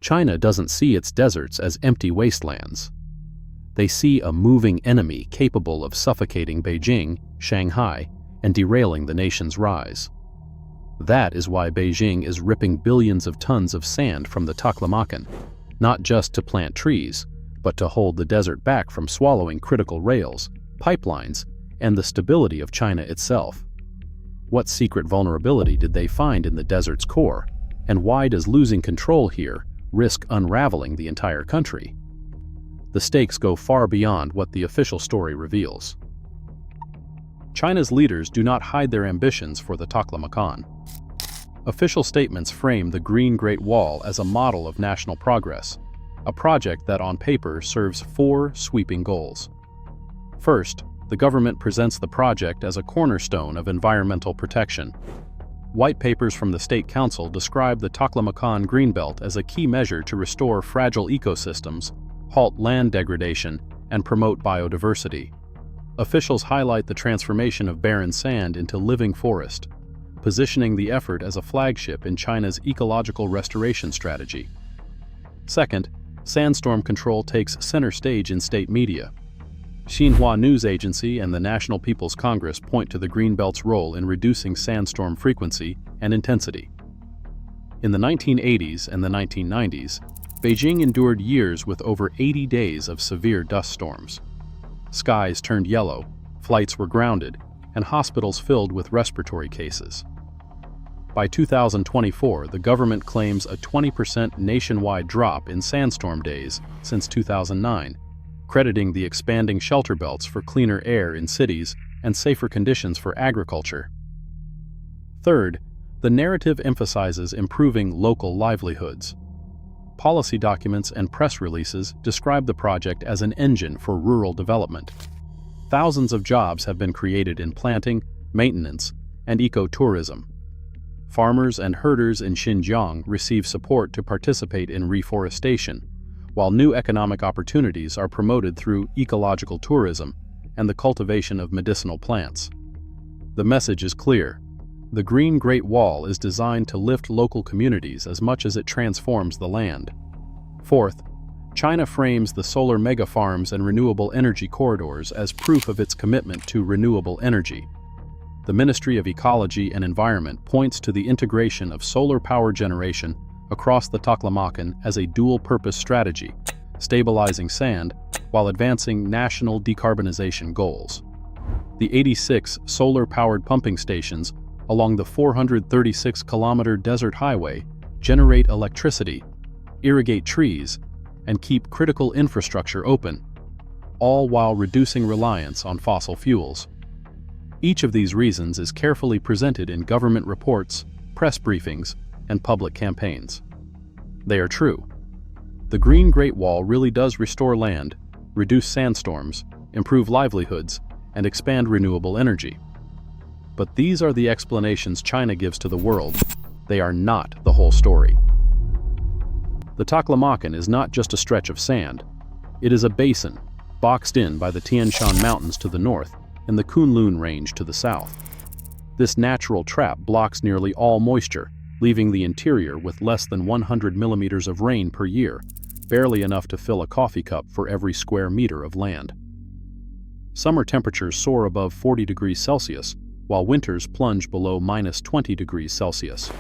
China doesn't see its deserts as empty wastelands. They see a moving enemy capable of suffocating Beijing, Shanghai, and derailing the nation's rise. That is why Beijing is ripping billions of tons of sand from the Taklamakan, not just to plant trees, but to hold the desert back from swallowing critical rails, pipelines, and the stability of China itself. What secret vulnerability did they find in the desert's core, and why does losing control here risk unraveling the entire country? The stakes go far beyond what the official story reveals. China's leaders do not hide their ambitions for the Taklamakan. Official statements frame the Green Great Wall as a model of national progress, a project that on paper serves four sweeping goals. First, the government presents the project as a cornerstone of environmental protection. White papers from the State Council describe the Taklamakan Greenbelt as a key measure to restore fragile ecosystems, halt land degradation, and promote biodiversity. Officials highlight the transformation of barren sand into living forest, positioning the effort as a flagship in China's ecological restoration strategy. Second, sandstorm control takes center stage in state media. Xinhua News Agency and the National People's Congress point to the Greenbelt's role in reducing sandstorm frequency and intensity. In the 1980s and the 1990s, Beijing endured years with over 80 days of severe dust storms. Skies turned yellow, flights were grounded, and hospitals filled with respiratory cases. By 2024, the government claims a 20% nationwide drop in sandstorm days since 2009, crediting the expanding shelter belts for cleaner air in cities and safer conditions for agriculture. Third, the narrative emphasizes improving local livelihoods. Policy documents and press releases describe the project as an engine for rural development. Thousands of jobs have been created in planting, maintenance, and ecotourism. Farmers and herders in Xinjiang receive support to participate in reforestation, while new economic opportunities are promoted through ecological tourism and the cultivation of medicinal plants. The message is clear. The Green Great Wall is designed to lift local communities as much as it transforms the land. Fourth, China frames the solar megafarms and renewable energy corridors as proof of its commitment to renewable energy. The Ministry of Ecology and Environment points to the integration of solar power generation across the Taklamakan as a dual-purpose strategy, stabilizing sand while advancing national decarbonization goals. The 86 solar-powered pumping stations along the 436-kilometer desert highway generate electricity, irrigate trees, and keep critical infrastructure open, all while reducing reliance on fossil fuels. Each of these reasons is carefully presented in government reports, press briefings, and public campaigns. They are true. The Green Great Wall really does restore land, reduce sandstorms, improve livelihoods, and expand renewable energy. But these are the explanations China gives to the world. They are not the whole story. The Taklamakan is not just a stretch of sand. It is a basin, boxed in by the Tian Shan Mountains to the north and the Kunlun Range to the south. This natural trap blocks nearly all moisture, leaving the interior with less than 100 millimeters of rain per year, barely enough to fill a coffee cup for every square meter of land. Summer temperatures soar above 40 degrees Celsius, while winters plunge below -20 degrees Celsius.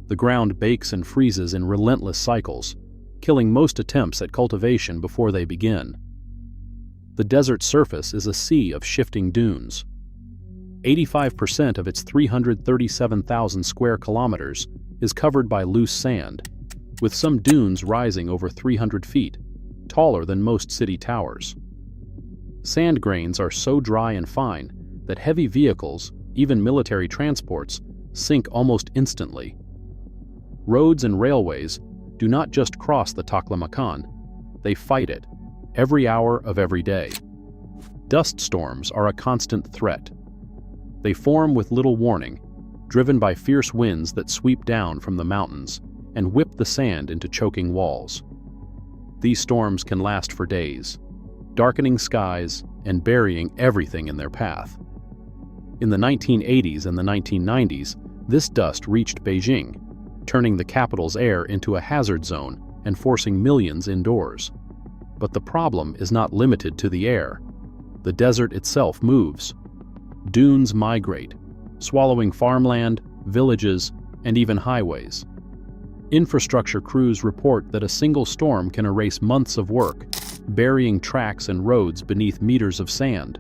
The ground bakes and freezes in relentless cycles, killing most attempts at cultivation before they begin. The desert surface is a sea of shifting dunes. 85% of its 337,000 square kilometers is covered by loose sand, with some dunes rising over 300 feet, taller than most city towers. Sand grains are so dry and fine that heavy vehicles, even military transports, sink almost instantly. Roads and railways do not just cross the Taklamakan, they fight it, every hour of every day. Dust storms are a constant threat. They form with little warning, driven by fierce winds that sweep down from the mountains and whip the sand into choking walls. These storms can last for days, darkening skies and burying everything in their path. In the 1980s and the 1990s, this dust reached Beijing, turning the capital's air into a hazard zone and forcing millions indoors. But the problem is not limited to the air. The desert itself moves. Dunes migrate, swallowing farmland, villages, and even highways. Infrastructure crews report that a single storm can erase months of work, burying tracks and roads beneath meters of sand.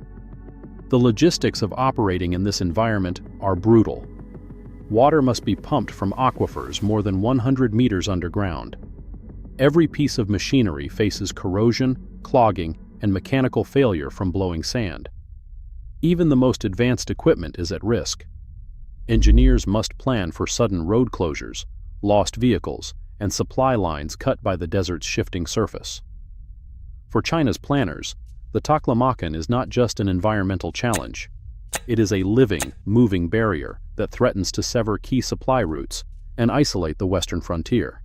The logistics of operating in this environment are brutal. Water must be pumped from aquifers more than 100 meters underground. Every piece of machinery faces corrosion, clogging, and mechanical failure from blowing sand. Even the most advanced equipment is at risk. Engineers must plan for sudden road closures, lost vehicles, and supply lines cut by the desert's shifting surface. For China's planners, the Taklamakan is not just an environmental challenge. It is a living, moving barrier that threatens to sever key supply routes and isolate the western frontier.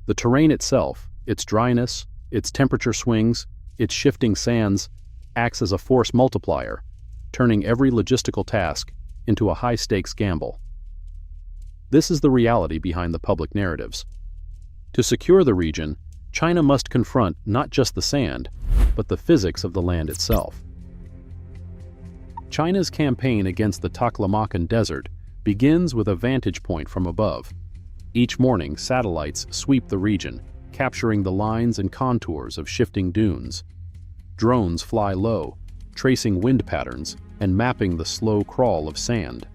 The terrain itself, its dryness, its temperature swings, its shifting sands, acts as a force multiplier, turning every logistical task into a high-stakes gamble. This is the reality behind the public narratives. To secure the region, China must confront not just the sand, but the physics of the land itself. China's campaign against the Taklamakan Desert begins with a vantage point from above. Each morning, satellites sweep the region, capturing the lines and contours of shifting dunes. Drones fly low, tracing wind patterns and mapping the slow crawl of sand.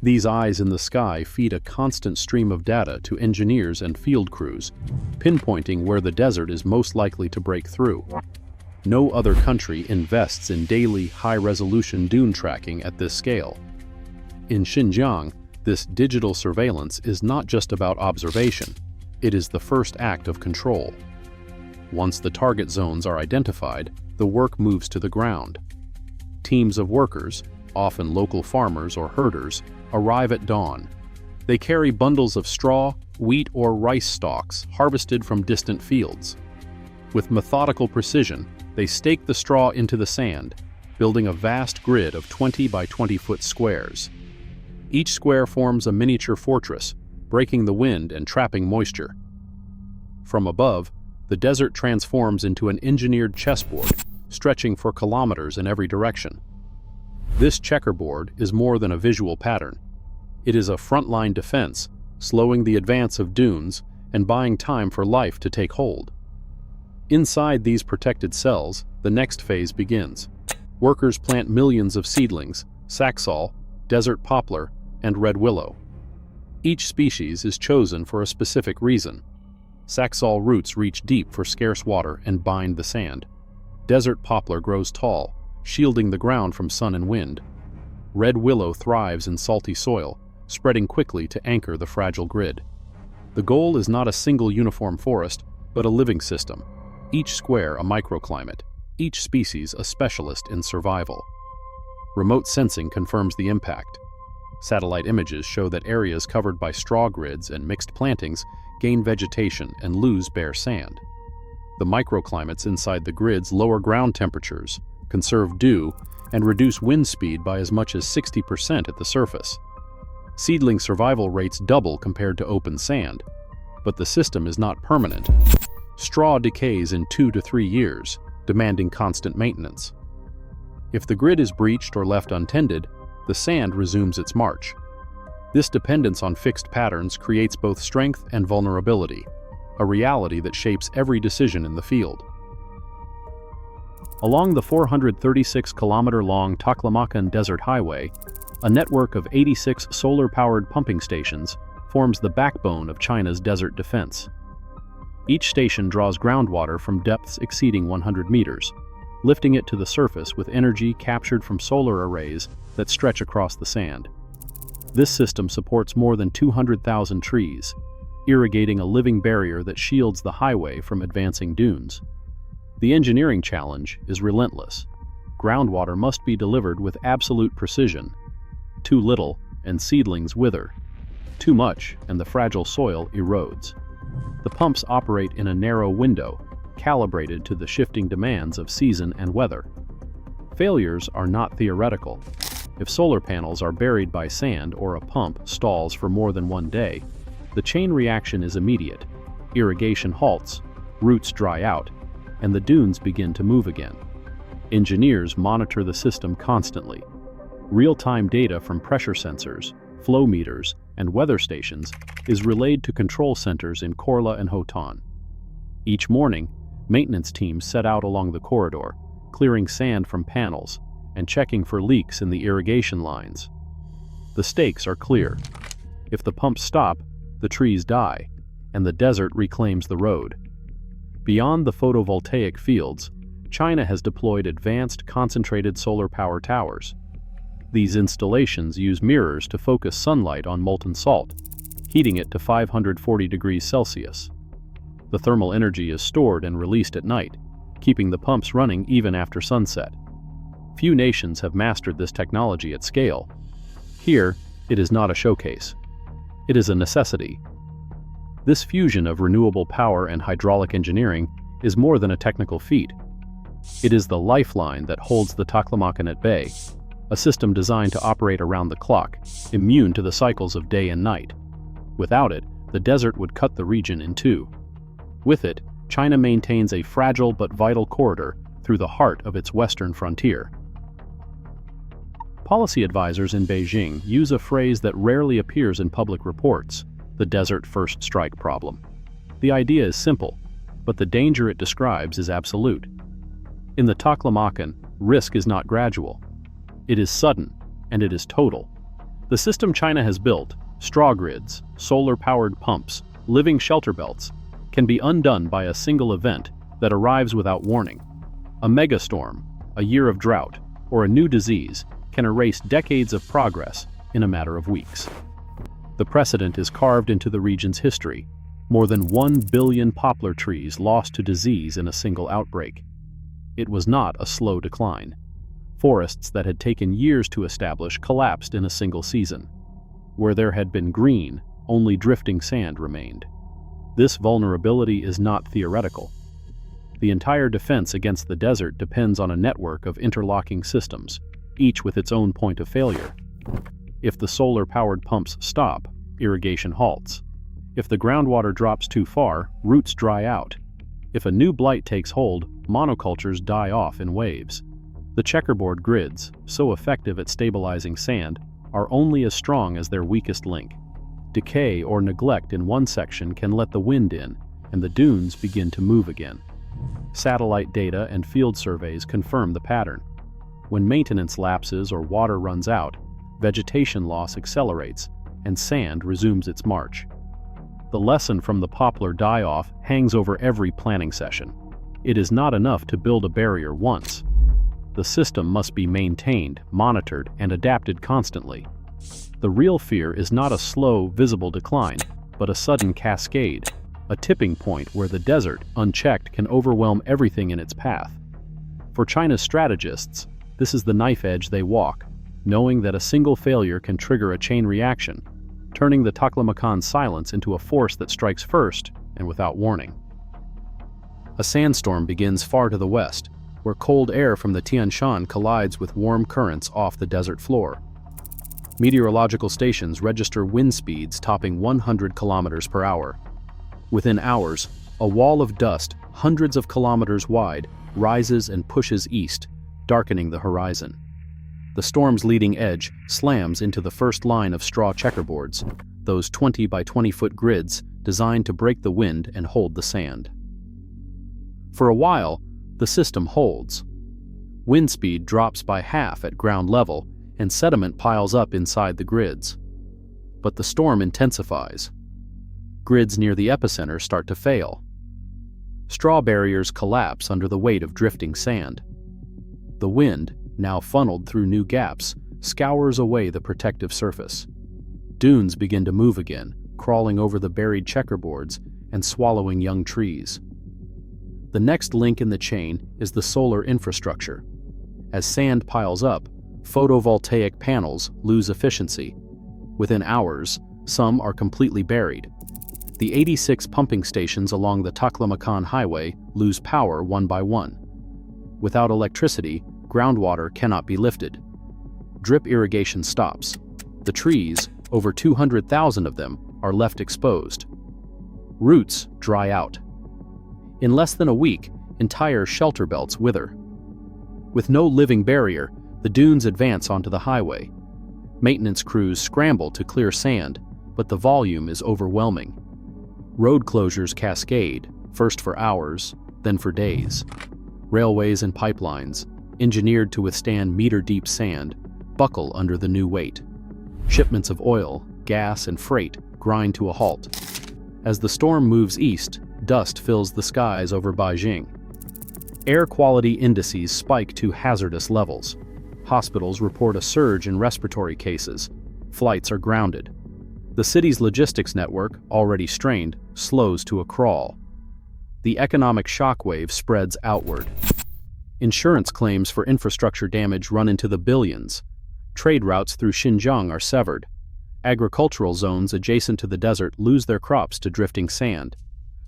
These eyes in the sky feed a constant stream of data to engineers and field crews, pinpointing where the desert is most likely to break through. No other country invests in daily, high-resolution dune tracking at this scale. In Xinjiang, this digital surveillance is not just about observation, it is the first act of control. Once the target zones are identified, the work moves to the ground. Teams of workers, often local farmers or herders, arrive at dawn. They carry bundles of straw, wheat, or rice stalks harvested from distant fields. With methodical precision, they stake the straw into the sand, building a vast grid of 20 by 20-foot squares. Each square forms a miniature fortress, breaking the wind and trapping moisture. From above, the desert transforms into an engineered chessboard, stretching for kilometers in every direction. This checkerboard is more than a visual pattern. It is a frontline defense, slowing the advance of dunes and buying time for life to take hold. Inside these protected cells, the next phase begins. Workers plant millions of seedlings, saxaul, desert poplar, and red willow. Each species is chosen for a specific reason. Saxaul roots reach deep for scarce water and bind the sand. Desert poplar grows tall, shielding the ground from sun and wind. Red willow thrives in salty soil, spreading quickly to anchor the fragile grid. The goal is not a single uniform forest, but a living system. Each square a microclimate, each species a specialist in survival. Remote sensing confirms the impact. Satellite images show that areas covered by straw grids and mixed plantings gain vegetation and lose bare sand. The microclimates inside the grids lower ground temperatures, conserve dew, and reduce wind speed by as much as 60% at the surface. Seedling survival rates double compared to open sand, but the system is not permanent. Straw decays in 2 to 3 years, demanding constant maintenance. If the grid is breached or left untended, the sand resumes its march. This dependence on fixed patterns creates both strength and vulnerability, a reality that shapes every decision in the field. Along the 436-kilometer-long Taklamakan Desert Highway, a network of 86 solar-powered pumping stations forms the backbone of China's desert defense. Each station draws groundwater from depths exceeding 100 meters, lifting it to the surface with energy captured from solar arrays that stretch across the sand. This system supports more than 200,000 trees, irrigating a living barrier that shields the highway from advancing dunes. The engineering challenge is relentless. Groundwater must be delivered with absolute precision. Too little, and seedlings wither. Too much, and the fragile soil erodes. The pumps operate in a narrow window, calibrated to the shifting demands of season and weather. Failures are not theoretical. If solar panels are buried by sand or a pump stalls for more than one day, the chain reaction is immediate. irrigation halts, roots dry out, and the dunes begin to move again. Engineers monitor the system constantly. Real-time data from pressure sensors, flow meters, and weather stations is relayed to control centers in Korla and Hotan. Each morning, maintenance teams set out along the corridor, clearing sand from panels and checking for leaks in the irrigation lines. The stakes are clear. If the pumps stop, the trees die, and the desert reclaims the road. Beyond the photovoltaic fields, China has deployed advanced concentrated solar power towers. These installations use mirrors to focus sunlight on molten salt, heating it to 540 degrees Celsius. The thermal energy is stored and released at night, keeping the pumps running even after sunset. Few nations have mastered this technology at scale. Here, it is not a showcase. It is a necessity. This fusion of renewable power and hydraulic engineering is more than a technical feat. It is the lifeline that holds the Taklamakan at bay, a system designed to operate around the clock, immune to the cycles of day and night. Without it, the desert would cut the region in two. With it, China maintains a fragile but vital corridor through the heart of its western frontier. Policy advisors in Beijing use a phrase that rarely appears in public reports: the desert first strike problem. The idea is simple, but the danger it describes is absolute. In the Taklamakan, risk is not gradual. It is sudden, and it is total. The system China has built, straw grids, solar-powered pumps, living shelter belts, can be undone by a single event that arrives without warning. A megastorm, a year of drought, or a new disease can erase decades of progress in a matter of weeks. The precedent is carved into the region's history: more than 1 billion poplar trees lost to disease in a single outbreak. It was not a slow decline. Forests that had taken years to establish collapsed in a single season. Where there had been green, only drifting sand remained. This vulnerability is not theoretical. The entire defense against the desert depends on a network of interlocking systems, each with its own point of failure. If the solar-powered pumps stop, irrigation halts. If the groundwater drops too far, roots dry out. If a new blight takes hold, monocultures die off in waves. The checkerboard grids, so effective at stabilizing sand, are only as strong as their weakest link. Decay or neglect in one section can let the wind in, and the dunes begin to move again. Satellite data and field surveys confirm the pattern. When maintenance lapses or water runs out, vegetation loss accelerates, and sand resumes its march. The lesson from the poplar die-off hangs over every planning session. It is not enough to build a barrier once. The system must be maintained, monitored, and adapted constantly. The real fear is not a slow, visible decline, but a sudden cascade, a tipping point where the desert, unchecked, can overwhelm everything in its path. For China's strategists, this is the knife edge they walk, knowing that a single failure can trigger a chain reaction, turning the Taklamakan silence into a force that strikes first and without warning. A sandstorm begins far to the west, where cold air from the Tian Shan collides with warm currents off the desert floor. Meteorological stations register wind speeds topping 100 kilometers per hour. Within hours, a wall of dust hundreds of kilometers wide rises and pushes east, darkening the horizon. The storm's leading edge slams into the first line of straw checkerboards, those 20 by 20 foot grids designed to break the wind and hold the sand. For a while, the system holds. Wind speed drops by half at ground level, and sediment piles up inside the grids. But the storm intensifies. Grids near the epicenter start to fail. Straw barriers collapse under the weight of drifting sand. The wind, now funneled through new gaps, scours away the protective surface. Dunes begin to move again, crawling over the buried checkerboards and swallowing young trees. The next link in the chain is the solar infrastructure. As sand piles up, photovoltaic panels lose efficiency. Within hours, some are completely buried. The 86 pumping stations along the Taklamakan highway lose power one by one. Without electricity, groundwater cannot be lifted. Drip irrigation stops. The trees, over 200,000 of them, are left exposed. Roots dry out. In less than a week, entire shelter belts wither. With no living barrier, the dunes advance onto the highway. Maintenance crews scramble to clear sand, but the volume is overwhelming. Road closures cascade, first for hours, then for days. Railways and pipelines, engineered to withstand meter-deep sand, buckle under the new weight. Shipments of oil, gas, and freight grind to a halt. As the storm moves east, dust fills the skies over Beijing. Air quality indices spike to hazardous levels. Hospitals report a surge in respiratory cases. Flights are grounded. The city's logistics network, already strained, slows to a crawl. The economic shockwave spreads outward. Insurance claims for infrastructure damage run into the billions. Trade routes through Xinjiang are severed. Agricultural zones adjacent to the desert lose their crops to drifting sand.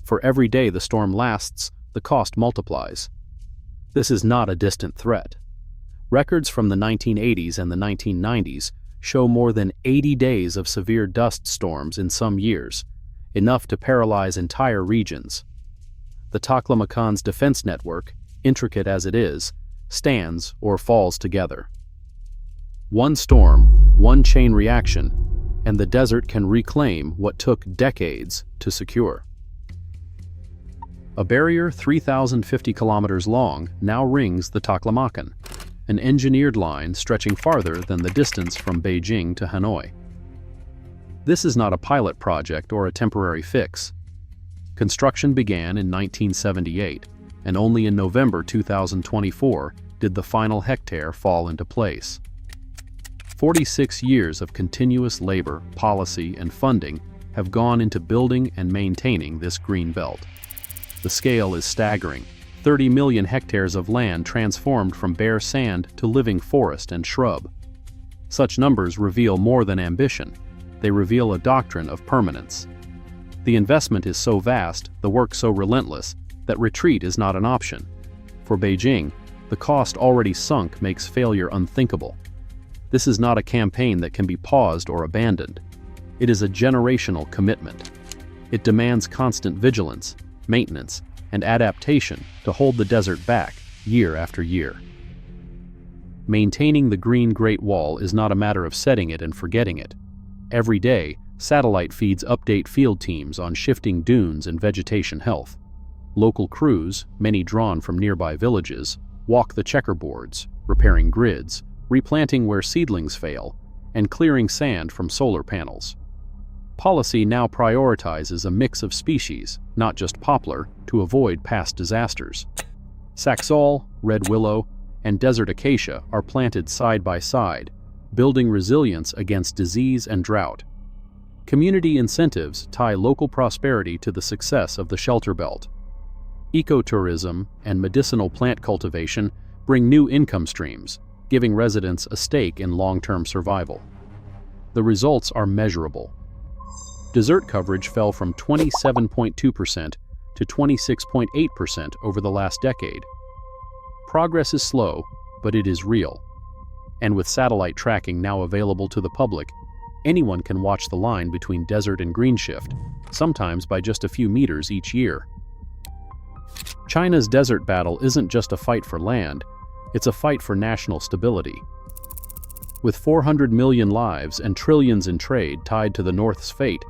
For every day the storm lasts, the cost multiplies. This is not a distant threat. Records from the 1980s and the 1990s show more than 80 days of severe dust storms in some years, enough to paralyze entire regions. The Taklamakan's defense network, intricate as it is, stands or falls together. One storm, one chain reaction, and the desert can reclaim what took decades to secure. A barrier 3,050 kilometers long now rings the Taklamakan, an engineered line stretching farther than the distance from Beijing to Hanoi. This is not a pilot project or a temporary fix. Construction began in 1978, and only in November 2024 did the final hectare fall into place. 46 years of continuous labor, policy, and funding have gone into building and maintaining this green belt. The scale is staggering. 30 million hectares of land transformed from bare sand to living forest and shrub. Such numbers reveal more than ambition. They reveal a doctrine of permanence. The investment is so vast, the work so relentless, that retreat is not an option. For Beijing, the cost already sunk makes failure unthinkable. This is not a campaign that can be paused or abandoned. It is a generational commitment. It demands constant vigilance, maintenance, and adaptation to hold the desert back year after year. Maintaining the Green Great Wall is not a matter of setting it and forgetting it. Every day, satellite feeds update field teams on shifting dunes and vegetation health. Local crews, many drawn from nearby villages, walk the checkerboards, repairing grids, replanting where seedlings fail, and clearing sand from solar panels. Policy now prioritizes a mix of species, not just poplar, to avoid past disasters. Saxaul, red willow, and desert acacia are planted side by side, building resilience against disease and drought. Community incentives tie local prosperity to the success of the shelter belt. Ecotourism and medicinal plant cultivation bring new income streams, giving residents a stake in long-term survival. The results are measurable. Desert coverage fell from 27.2% to 26.8% over the last decade. Progress is slow, but it is real. And with satellite tracking now available to the public, anyone can watch the line between desert and green shift, sometimes by just a few meters each year. China's desert battle isn't just a fight for land, it's a fight for national stability. With 400 million lives and trillions in trade tied to the North's fate,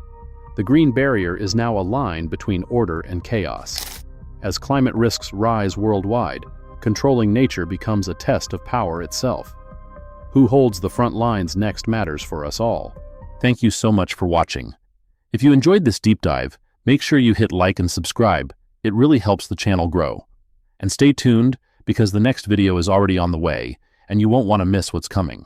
the Green Barrier is now a line between order and chaos. As climate risks rise worldwide, controlling nature becomes a test of power itself. Who holds the front lines next matters for us all. Thank you so much for watching. If you enjoyed this deep dive, make sure you hit like and subscribe. It really helps the channel grow. And stay tuned, because the next video is already on the way, and you won't want to miss what's coming.